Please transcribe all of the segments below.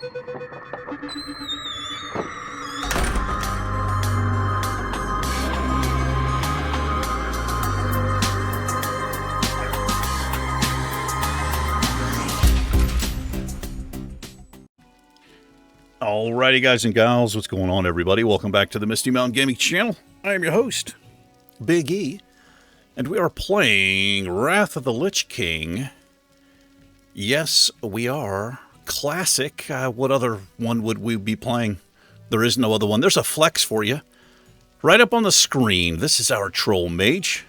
Alrighty, guys and gals, what's going on, everybody? Welcome back to the Misty Mountain Gaming Channel. I am your host, Big E, and we are playing Wrath of the Lich King. Yes, we are. Classic. What other one would we be playing? There is no other one. There's a flex for you. Right up on the screen. This is our troll mage.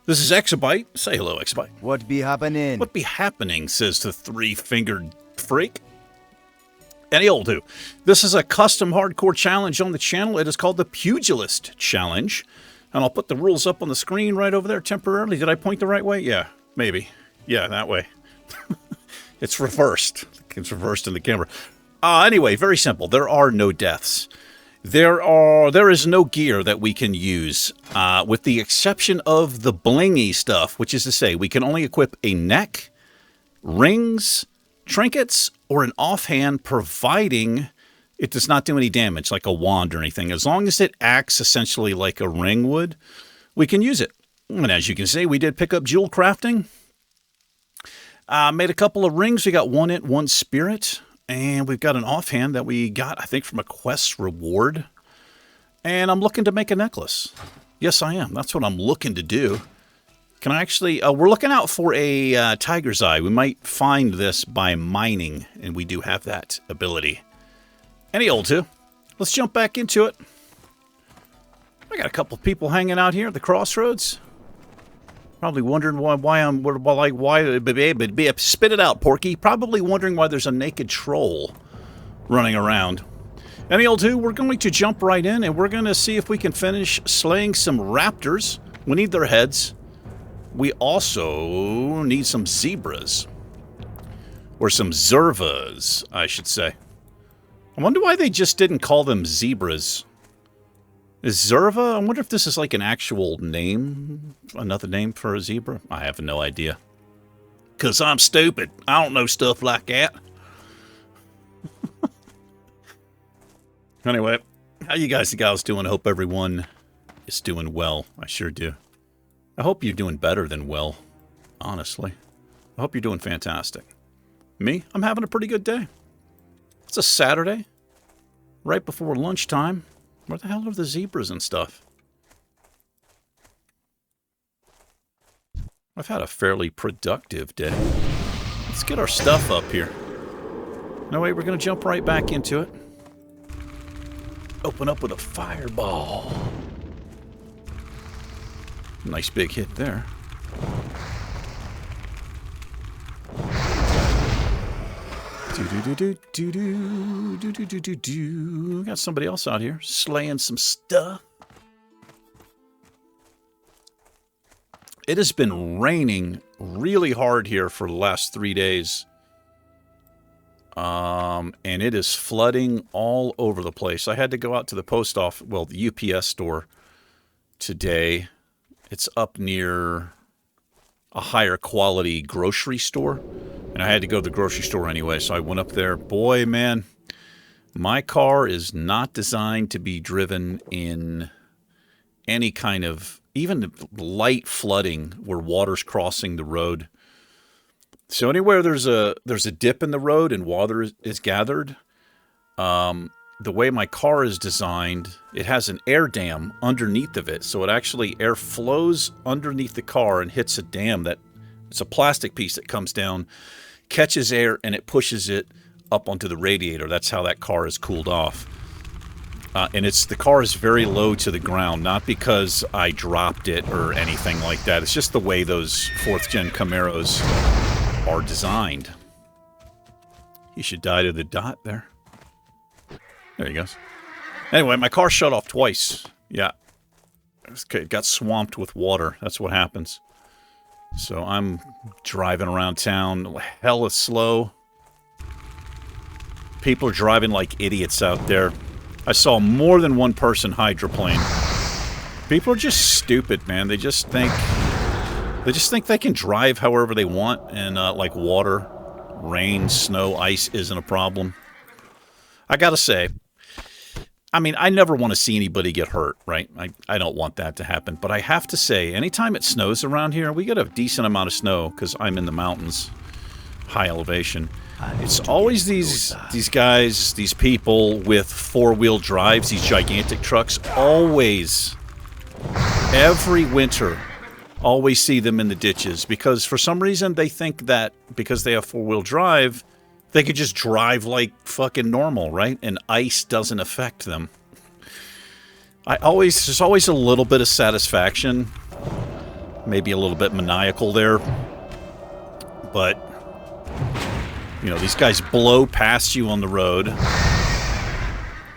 This is Exabyte. Say hello, Exabyte. What be happening? What be happening, says the three-fingered freak. Any old who. This is a custom hardcore challenge on the channel. It is called the Pugilist Challenge. And I'll put the rules up on the screen right over there temporarily. Did I point the right way? Yeah, maybe. Yeah, that way. It's reversed. It's reversed in the camera. Anyway, very simple. There are no deaths. There is no gear that we can use, with the exception of the blingy stuff, which is to say we can only equip a neck, rings, trinkets, or an offhand, providing it does not do any damage, like a wand or anything. As long as it acts essentially like a ring would, we can use it. And as you can see, we did pick up jewel crafting. Made a couple of rings. We got one int, one spirit. And we've got an offhand that we got, I think, from a quest reward. And I'm looking to make a necklace. Yes, I am. That's what I'm looking to do. Can I actually... we're looking out for a tiger's eye. We might find this by mining, and we do have that ability. Any old two. Let's jump back into it. I got a couple of people hanging out here at the crossroads. Probably wondering spit it out, Porky. Probably wondering why there's a naked troll running around. Any old two, we're going to jump right in, and we're going to see if we can finish slaying some raptors. We need their heads. We also need some zebras. Or some zervas, I should say. I wonder why they just didn't call them zebras. Is zerva? I wonder if this is like an actual name. Another name for a zebra? I have no idea. Because I'm stupid. I don't know stuff like that. Anyway, how you guys and gals doing? I hope everyone is doing well. I sure do. I hope you're doing better than well, honestly. I hope you're doing fantastic. Me? I'm having a pretty good day. It's a Saturday, right before lunchtime. Where the hell are the zebras and stuff? I've had a fairly productive day. Let's get our stuff up here. No, wait, we're going to jump right back into it. Open up with a fireball. Nice big hit there. Got somebody else out here slaying some stuff. It has been raining really hard here for the last 3 days. And it is flooding all over the place. I had to go out to the post office, well, the UPS store today. It's up near a higher quality grocery store. And I had to go to the grocery store anyway, so I went up there. Boy, man, my car is not designed to be driven in any kind of, even light flooding where water's crossing the road. So anywhere there's a dip in the road and water is gathered, the way my car is designed, it has an air dam underneath of it. So it actually air flows underneath the car and hits a dam that it's a plastic piece that comes down, catches air, and it pushes it up onto the radiator. That's how that car is cooled off. And the car is very low to the ground, not because I dropped it or anything like that. It's just the way those 4th gen Camaros are designed. He should die to the dot there. There he goes. Anyway, my car shut off twice. Yeah. It got swamped with water. That's what happens. So I'm driving around town hella slow. People are driving like idiots out there. I saw more than one person hydroplane. People are just stupid, man. They just think they can drive however they want, and like water, rain, snow, ice isn't a problem. I gotta say, I mean, I never want to see anybody get hurt, right? I don't want that to happen. But I have to say, anytime it snows around here, we get a decent amount of snow because I'm in the mountains, high elevation. It's always these guys, these people with four-wheel drives, these gigantic trucks, always, every winter, always see them in the ditches because for some reason they think that because they have four-wheel drive, they could just drive like fucking normal, right? And ice doesn't affect them. There's always a little bit of satisfaction. Maybe a little bit maniacal there. But, you know, these guys blow past you on the road.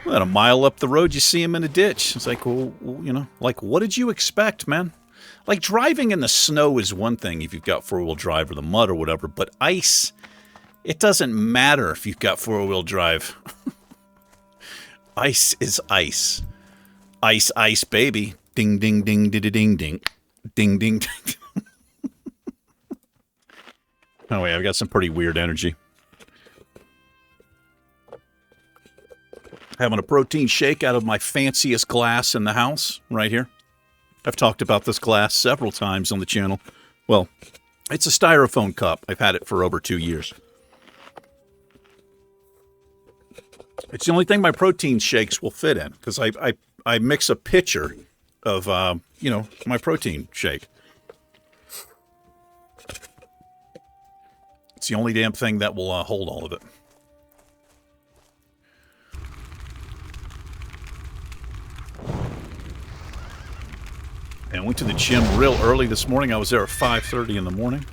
About a mile up the road, you see them in a ditch. It's like, well, you know, like, what did you expect, man? Like, driving in the snow is one thing if you've got four-wheel drive or the mud or whatever, but ice... It doesn't matter if you've got four-wheel drive. Ice is ice. Ice, ice, baby. Ding, ding, ding, ding, ding, ding. Ding, ding, ding. Anyway, I've got some pretty weird energy. Having a protein shake out of my fanciest glass in the house, right here. I've talked about this glass several times on the channel. Well, it's a styrofoam cup. I've had it for over 2 years. It's the only thing my protein shakes will fit in, because I mix a pitcher of, you know, my protein shake. It's the only damn thing that will hold all of it. And I went to the gym real early this morning. I was there at 5:30 in the morning.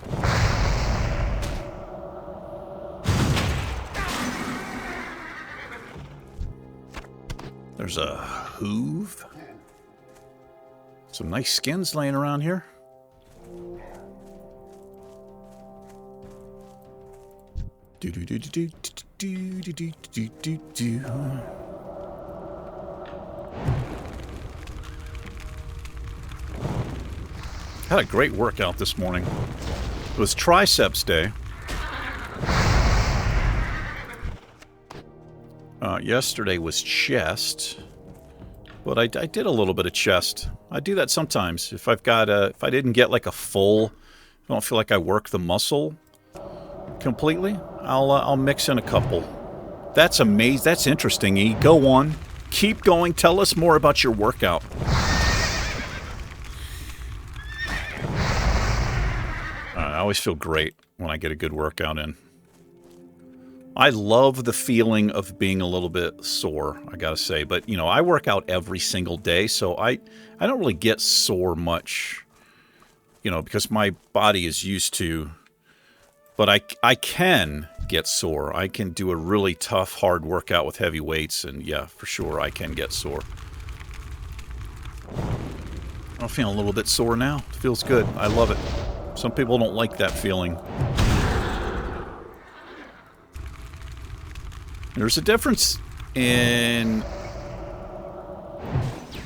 There's a hoove. Some nice skins laying around here. Do do do do do do do do do do. Had a great workout this morning. It was triceps day. Yesterday was chest, but I did a little bit of chest. I do that sometimes. If I've got if I didn't get like a full, I don't feel like I work the muscle completely, I'll mix in a couple. That's amazing. That's interesting, E. Go on. Keep going. Tell us more about your workout. I always feel great when I get a good workout in. I love the feeling of being a little bit sore, I gotta say. But, you know, I work out every single day, so I don't really get sore much, you know, because my body is used to. But I can get sore. I can do a really tough, hard workout with heavy weights, and yeah, for sure, I can get sore. I'm feeling a little bit sore now. It feels good. I love it. Some people don't like that feeling. There's a difference in...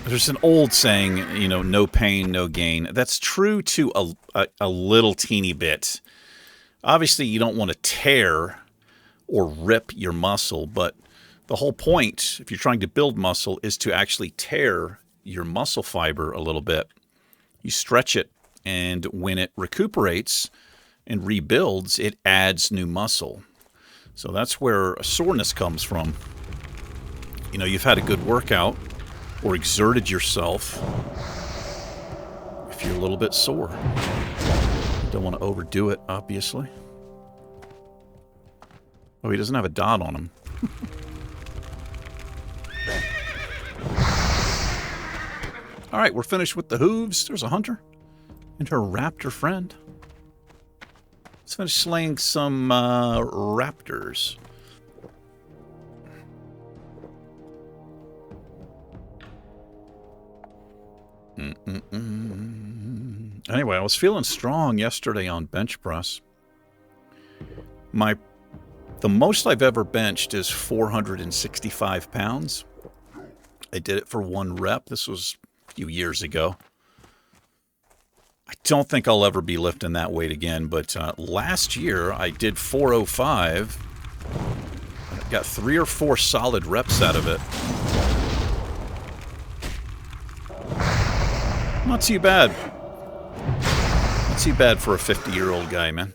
There's an old saying, you know, no pain, no gain. That's true to a little teeny bit. Obviously, you don't want to tear or rip your muscle, but the whole point, if you're trying to build muscle, is to actually tear your muscle fiber a little bit. You stretch it, and when it recuperates and rebuilds, it adds new muscle. So that's where a soreness comes from. You know, you've had a good workout or exerted yourself. If you're a little bit sore, you don't want to overdo it, obviously. Oh, he doesn't have a dot on him. All right, we're finished with the hooves. There's a hunter and her raptor friend. Let's finish slaying some raptors. Anyway, I was feeling strong yesterday on bench press. The most I've ever benched is 465 pounds. I did it for 1 rep. This was a few years ago. I don't think I'll ever be lifting that weight again, but last year I did 405. got 3 or 4 solid reps out of it. Not too bad. Not too bad for a 50-year-old guy, man.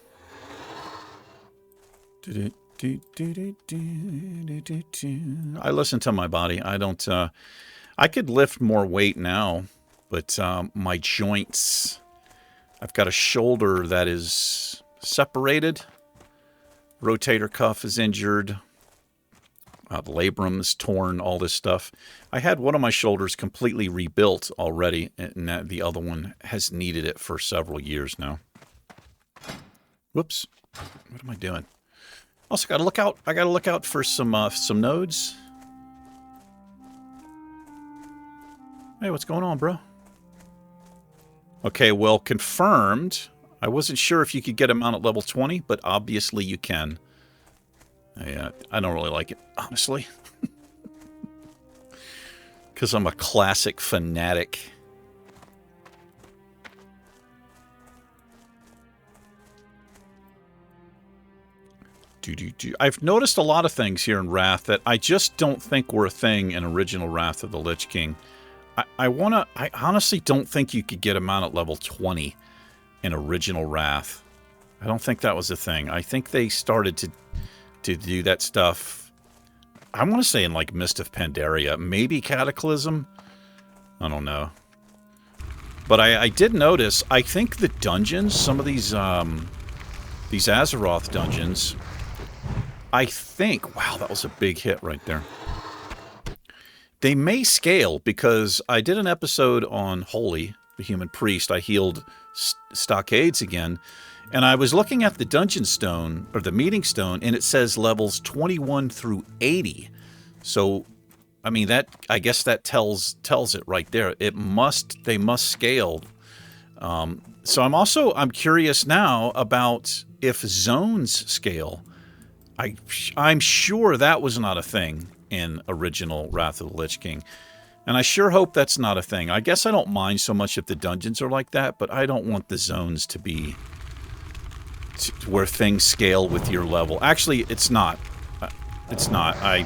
I listen to my body. I don't... I could lift more weight now, but my joints... I've got a shoulder that is separated. Rotator cuff is injured. The labrum is torn, all this stuff. I had one of my shoulders completely rebuilt already, and the other one has needed it for several years now. Whoops. What am I doing? Also, gotta look out. I gotta look out for some nodes. Hey, what's going on, bro? Okay, well, confirmed. I wasn't sure if you could get him out at level 20, but obviously you can. Yeah, I don't really like it, honestly. Because I'm a classic fanatic. I've noticed a lot of things here in Wrath that I just don't think were a thing in original Wrath of the Lich King. I honestly don't think you could get him out at level 20 in original Wrath. I don't think that was a thing. I think they started to do that stuff, I want to say in like Mist of Pandaria, maybe Cataclysm. I don't know. But I did notice, I think the dungeons, some of these Azeroth dungeons, I think, wow, that was a big hit right there. They may scale, because I did an episode on Holy, the Human Priest. I healed Stockades again, and I was looking at the Dungeon Stone, or the Meeting Stone, and it says levels 21 through 80. So, I mean, that, I guess that tells it right there. They must scale. So I'm curious now about if zones scale. I'm sure that was not a thing in original Wrath of the Lich King. And I sure hope that's not a thing. I guess I don't mind so much if the dungeons are like that, but I don't want the zones to be where things scale with your level. Actually, it's not. It's not. I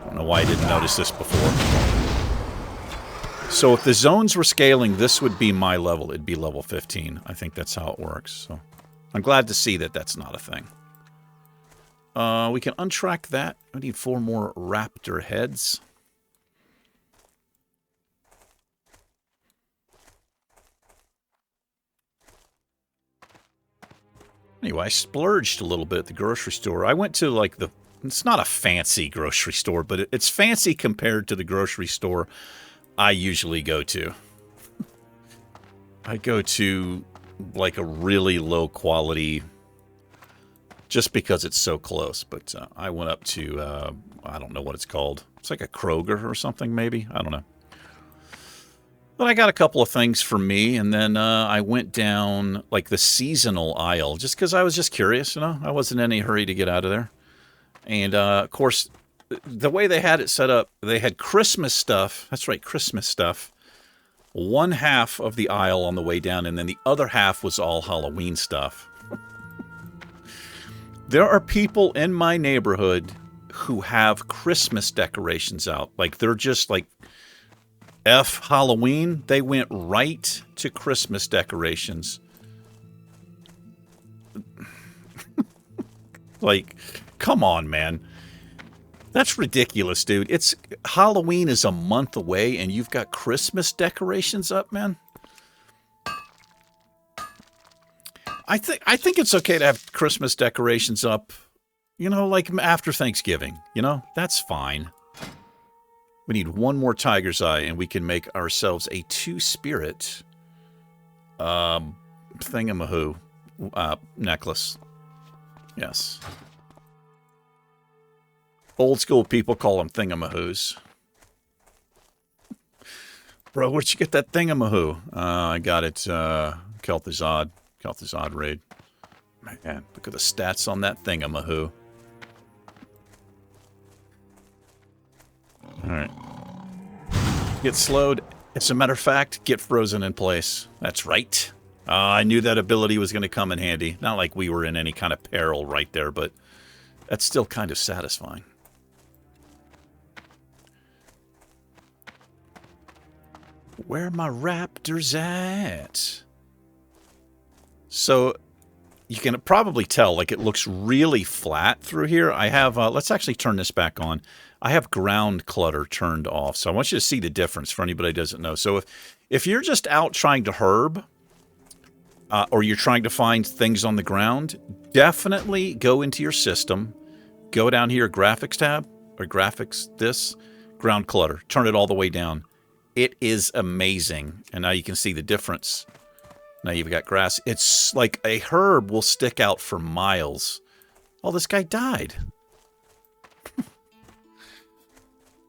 don't know why I didn't notice this before. So if the zones were scaling, this would be my level. It'd be level 15. I think that's how it works. So I'm glad to see that that's not a thing. We can untrack that. I need 4 more Raptor heads. Anyway, I splurged a little bit at the grocery store. I went to like it's not a fancy grocery store, but it's fancy compared to the grocery store I usually go to. I go to like a really low quality, just because it's so close. But I went up to, I don't know what it's called. It's like a Kroger or something, maybe. I don't know. But I got a couple of things for me, and then I went down like the seasonal aisle, just because I was just curious, you know. I wasn't in any hurry to get out of there. And, of course, the way they had it set up, they had Christmas stuff. That's right, Christmas stuff. One half of the aisle on the way down, and then the other half was all Halloween stuff. There are people in my neighborhood who have Christmas decorations out. Like, they're just like, F Halloween, they went right to Christmas decorations. Like, come on, man. That's ridiculous, dude. Halloween is a month away, and you've got Christmas decorations up, man. I think it's okay to have Christmas decorations up, you know, like after Thanksgiving. You know, that's fine. We need 1 more Tiger's Eye, and we can make ourselves a 2-spirit thingamahoo necklace. Yes. Old school people call them thingamahoos. Bro, where'd you get that thingamahoo? I got it, Kel'Thuzad raid. Man, look at the stats on that thingamahoo. Alright. Get slowed. As a matter of fact, get frozen in place. That's right. I knew that ability was going to come in handy. Not like we were in any kind of peril right there, but that's still kind of satisfying. Where my raptors at? So you can probably tell, like, it looks really flat through here. I have, let's actually turn this back on. I have ground clutter turned off. So I want you to see the difference for anybody who doesn't know. So if you're just out trying to herb, or you're trying to find things on the ground, definitely go into your system. Go down here, graphics tab, or graphics, this, ground clutter. Turn it all the way down. It is amazing. And now you can see the difference. Now you've got grass. It's like a herb will stick out for miles. Oh, this guy died.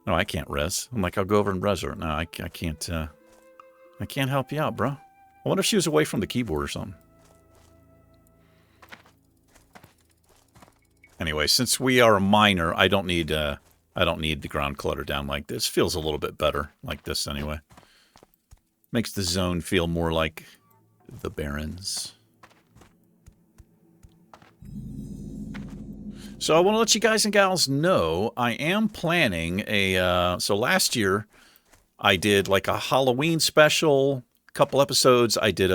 No, I can't res. I'm like, I'll go over and res her. No, I can't help you out, bro. I wonder if she was away from the keyboard or something. Anyway, since we are a miner, I don't need the ground clutter down like this. Feels a little bit better like this anyway. Makes the zone feel more like the Barrens. So I want to let you guys and gals know I am planning a... so last year, I did like a Halloween special, a couple episodes. I did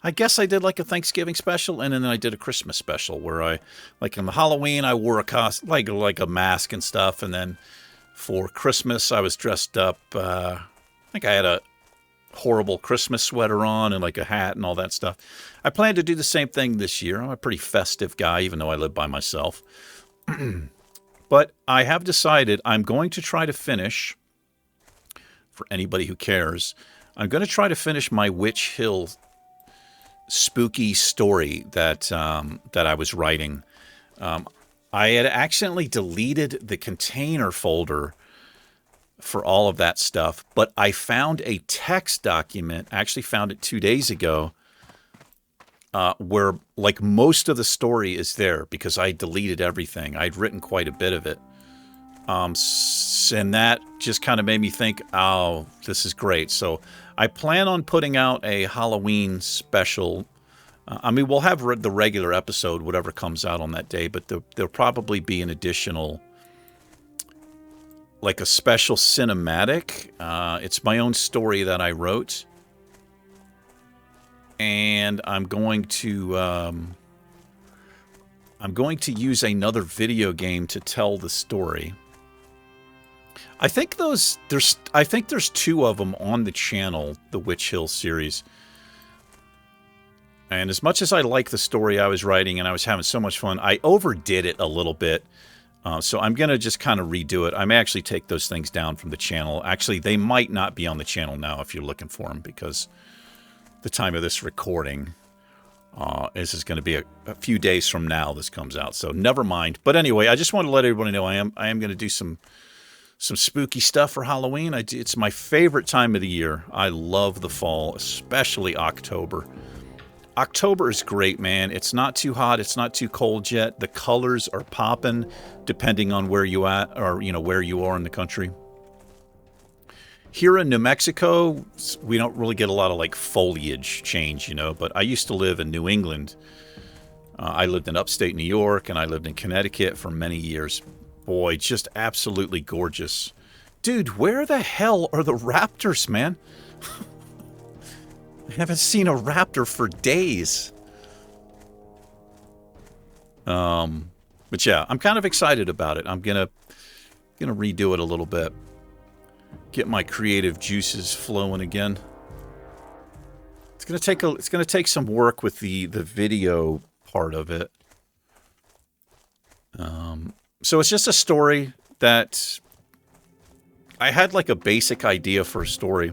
I guess I did like a Thanksgiving special, and then I did a Christmas special where I, like in the Halloween, I wore a like a mask and stuff, and then for Christmas I was dressed up. I think I had a horrible Christmas sweater on and like a hat and all that stuff. I plan to do the same thing this year. I'm a pretty festive guy, even though I live by myself. But I have decided I'm going to try to finish, for anybody who cares, I'm going to try to finish my Witch Hill spooky story that I was writing. I had accidentally deleted the container folder for all of that stuff, but I found a text document, actually found it 2 days ago, where like most of the story is there because I deleted everything. I'd written quite a bit of it. And that just kind of made me think, oh, this is great. So I plan on putting out a Halloween special. I mean, we'll have the regular episode, whatever comes out on that day, but there'll probably be an additional, like a special cinematic. It's my own story that I wrote. And I'm going to use another video game to tell the story. I think there's 2 of them on the channel, the Witch Hill series. And as much as I like the story I was writing and I was having so much fun, I overdid it a little bit. So I'm going to just kind of redo it. I may actually take those things down from the channel. Actually, they might not be on the channel now if you're looking for them, because the time of this recording, this is going to be a few days from now this comes out. So never mind. But anyway, I just want to let everybody know I am going to do some spooky stuff for Halloween. It's my favorite time of the year. I love the fall, especially October. October is great, man. It's not too hot. It's not too cold yet. The colors are popping, depending on where you at, or where you are in the country. Here in New Mexico, we don't really get a lot of like foliage change, But I used to live in New England. I lived in upstate New York, and I lived in Connecticut for many years. Boy, just absolutely gorgeous. Dude, where the hell are the raptors, man? I haven't seen a raptor for days. But yeah, I'm kind of excited about it. I'm gonna redo it a little bit. Get my creative juices flowing again. It's gonna take some work with the video part of it. So it's just a story that I had like a basic idea for a story.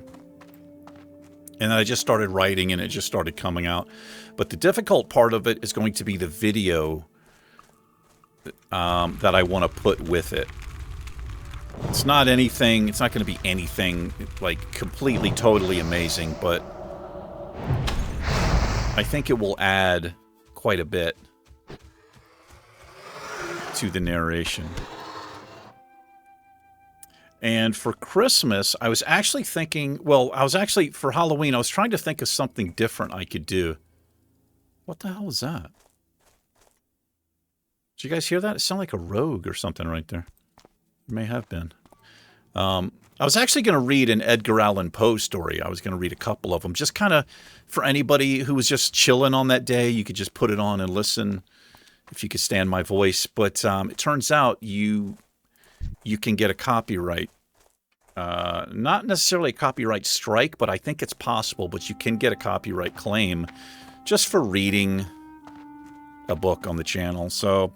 And then I just started writing, and it just started coming out. But the difficult part of it is going to be the video that I want to put with it. It's not going to be anything like completely, totally amazing, but I think it will add quite a bit to the narration. And for Christmas, I was actually thinking, for Halloween, I was trying to think of something different I could do. What the hell was that? Did you guys hear that? It sounded like a rogue or something right there. It may have been. I was actually going to read an Edgar Allan Poe story. I was going to read a couple of them, just kind of for anybody who was just chilling on that day. You could just put it on and listen if you could stand my voice. But it turns out you can get a copyright. Not necessarily a copyright strike, but I think it's possible. But you can get a copyright claim just for reading a book on the channel. So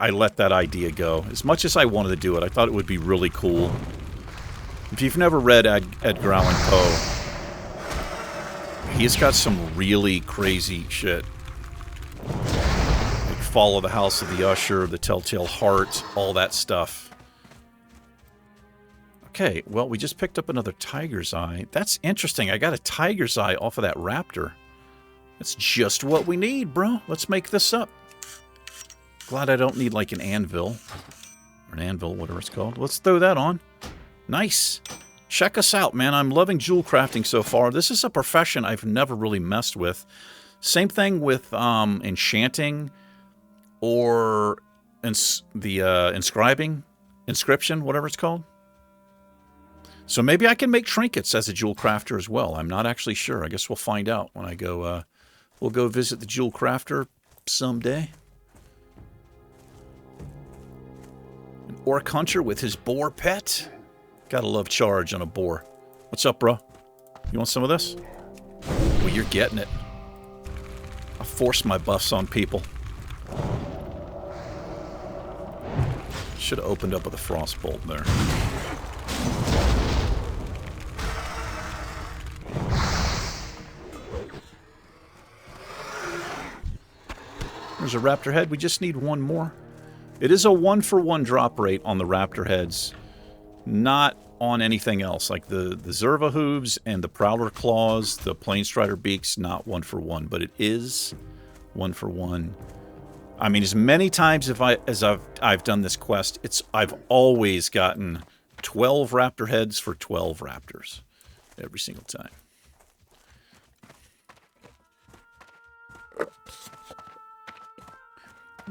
I let that idea go. As much as I wanted to do it, I thought it would be really cool. If you've never read Edgar Allan Poe, he's got some really crazy shit. Like Fall of the House of the Usher, The Telltale Heart, all that stuff. Okay, well, we just picked up another tiger's eye. That's interesting. I got a tiger's eye off of that raptor. That's just what we need, bro. Let's make this up. Glad I don't need, like, an anvil. Or an anvil, whatever it's called. Let's throw that on. Nice. Check us out, man. I'm loving jewel crafting so far. This is a profession I've never really messed with. Same thing with enchanting or inscription, whatever it's called. So maybe I can make trinkets as a jewel crafter as well. I'm not actually sure. I guess we'll find out when I go. We'll go visit the jewel crafter someday. An orc hunter with his boar pet. Gotta love charge on a boar. What's up, bro? You want some of this? Well, you're getting it. I force my buffs on people. Should have opened up with a frostbolt there. There's a raptor head. We just need one more. It is a 1-for-1 drop rate on the raptor heads. Not on anything else, like the Zerva hooves and the Prowler claws, the Planestrider beaks, not 1-for-1, but it is 1-for-1. I mean, as many times as I've done this quest, I've always gotten 12 raptor heads for 12 raptors every single time.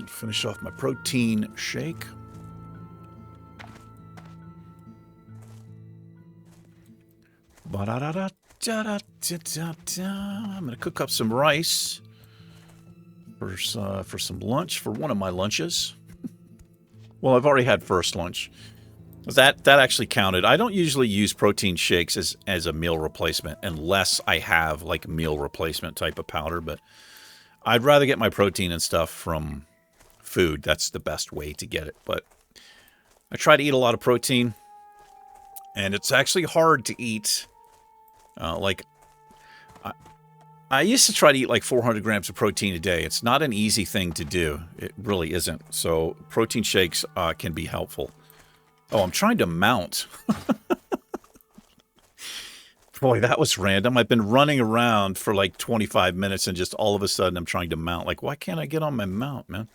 Finish off my protein shake. I'm going to cook up some rice for some lunch, for one of my lunches. Well, I've already had first lunch. That actually counted. I don't usually use protein shakes as a meal replacement unless I have like meal replacement type of powder, but I'd rather get my protein and stuff from food. That's the best way to get it. But I try to eat a lot of protein, and it's actually hard to eat. I used to try to eat like 400 grams of protein a day. It's not an easy thing to do. It really isn't. So protein shakes can be helpful. Oh, I'm trying to mount. Boy, that was random. I've been running around for like 25 minutes and just all of a sudden I'm trying to mount. Like, why can't I get on my mount, man?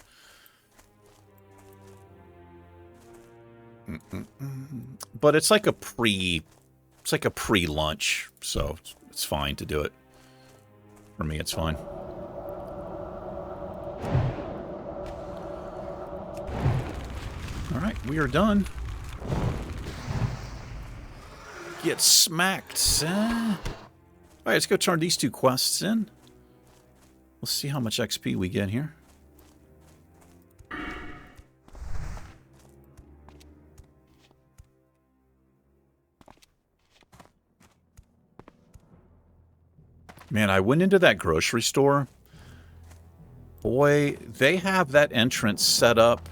But it's like a pre-lunch, so it's fine to do it. For me, it's fine. All right, we are done. Get smacked, son. All right, let's go turn these two quests in. Let's see how much XP we get here. Man, I went into that grocery store. Boy, they have that entrance set up.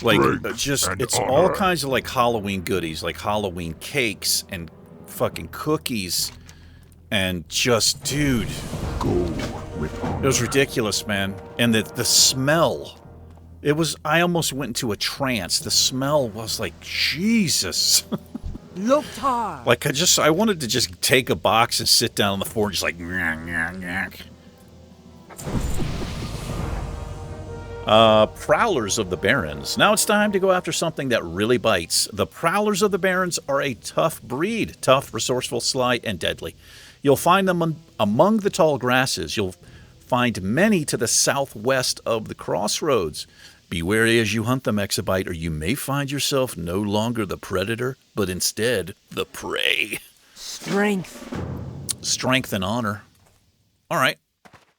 Like, it's all kinds of, like, Halloween goodies. Like Halloween cakes and fucking cookies. And just, dude. It was ridiculous, man. And the smell. It was, I almost went into a trance. The smell was like, Jesus. Looked hard. Like, I wanted to just take a box and sit down on the floor and just like, Prowlers of the Barrens. Now it's time to go after something that really bites. The Prowlers of the Barrens are a tough breed. Tough, resourceful, sly, and deadly. You'll find them among the tall grasses. You'll find many to the southwest of the crossroads. Be wary as you hunt them, Exabyte, or you may find yourself no longer the predator, but instead the prey. Strength. Strength and honor. All right.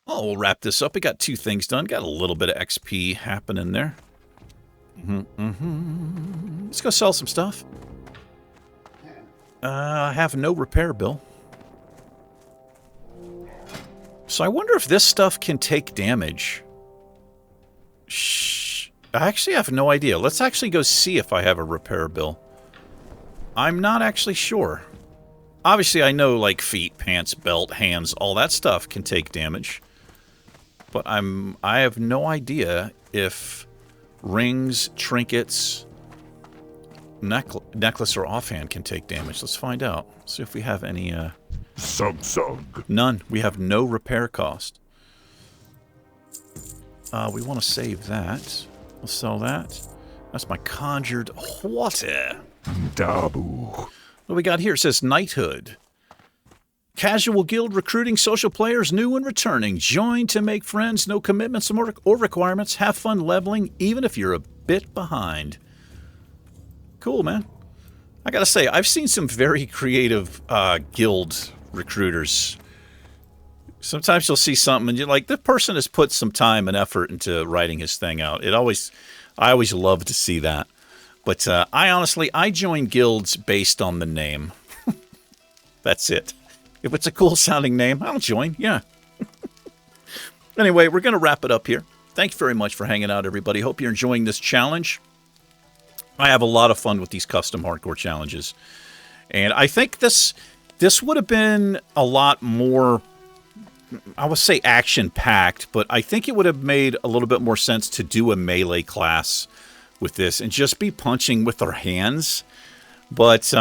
Oh, we'll wrap this up. We got 2 things done. Got a little bit of XP happening there. Let's go sell some stuff. I have no repair bill. So I wonder if this stuff can take damage. I actually have no idea. Let's actually go see if I have a repair bill. I'm not actually sure. Obviously, I know, like, feet, pants, belt, hands, all that stuff can take damage. But I have no idea if rings, trinkets, necklace, or offhand can take damage. Let's find out. See if we have any, None. We have no repair cost. We want to save that. We'll sell that. That's my conjured water. Dabu. What do we got here? It says knighthood. Casual guild recruiting social players new and returning. Join to make friends. No commitments or requirements. Have fun leveling even if you're a bit behind. Cool, man. I gotta say, I've seen some very creative guild recruiters. Sometimes you'll see something and you're like, this person has put some time and effort into writing his thing out. I always love to see that. But I join guilds based on the name. That's it. If it's a cool sounding name, I'll join. Yeah. Anyway, we're going to wrap it up here. Thank you very much for hanging out, everybody. Hope you're enjoying this challenge. I have a lot of fun with these custom hardcore challenges. And I think this would have been a lot more, I would say action-packed, but I think it would have made a little bit more sense to do a melee class with this and just be punching with our hands. But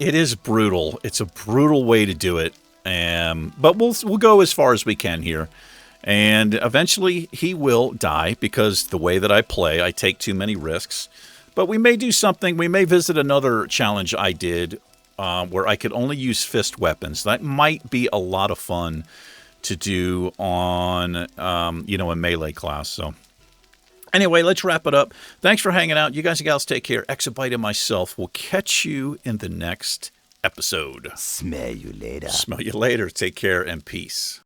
it is brutal. It's a brutal way to do it. But we'll go as far as we can here. And eventually he will die because the way that I play, I take too many risks. But we may do something. We may visit another challenge I did where I could only use fist weapons. That might be a lot of fun to do on, a melee class. So anyway, let's wrap it up. Thanks for hanging out. You guys and gals take care. Exabyte and myself will catch you in the next episode. Smell you later. Smell you later. Take care and peace.